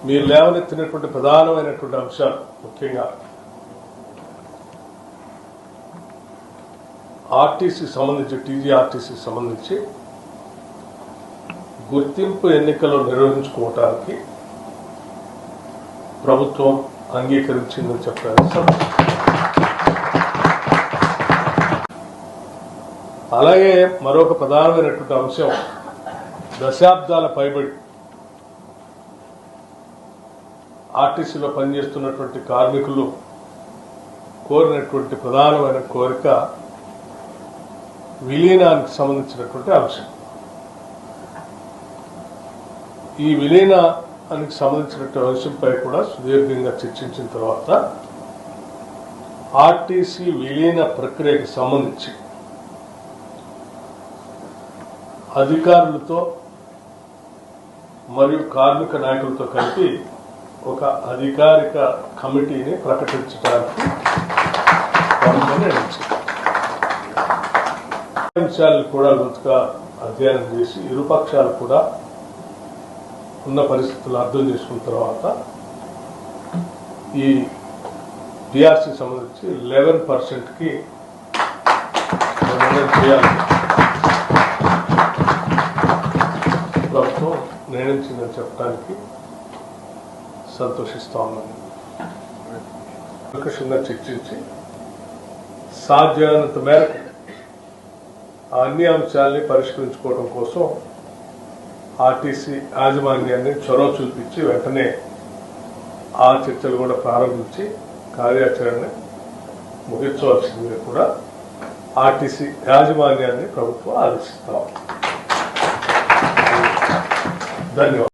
మీరు లేవనెత్తినటువంటి ప్రధానమైనటువంటి అంశాలు ముఖ్యంగా ఆర్టీసీ సంబంధించి టీజీఆర్టీసీ సంబంధించి గుర్తింపు ఎన్నికలు నిర్వహించుకోవటానికి ప్రభుత్వం అంగీకరించిందని చెప్పారు. అలాగే మరొక ప్రధానమైనటువంటి అంశం దశాబ్దాల పైబడి ఆర్టీసీలో పనిచేస్తున్నటువంటి కార్మికులు కోరినటువంటి ప్రధానమైన కోరిక విలీనానికి సంబంధించినటువంటి అంశం. ఈ విలీనానికి సంబంధించినటువంటి అంశంపై కూడా సుదీర్ఘంగా చర్చించిన తర్వాత ఆర్టీసీ విలీన ప్రక్రియకు సంబంధించి అధికారులతో మరియు కార్మిక నాయకులతో కలిపి ఒక అధికారిక కమిటీని ప్రకటించడానికి అంశాలను కూడా లోతుగా అధ్యయనం చేసి ఇరుపక్షాలు కూడా ఉన్న పరిస్థితులు అర్థం చేసుకున్న తర్వాత ఈ టీఆర్సీ సంబంధించి 11%కి చేయాలి ప్రభుత్వం నిర్ణయించిందని చెప్పడానికి సంతోషిస్తా ఉన్నాను. ప్రకృషంగా చర్చించి సాధ్యమైనంత మేరకు అన్ని అంశాలని పరిష్కరించుకోవడం కోసం ఆర్టీసీ యాజమాన్యాన్ని చొరవ చూపించి వెంటనే ఆ చర్చలు కూడా ప్రారంభించి కార్యాచరణ ముగించవలసిందిగా కూడా ఆర్టీసీ యాజమాన్యాన్ని ప్రభుత్వం ఆదేశిస్తాం. ధన్యవాదాలు.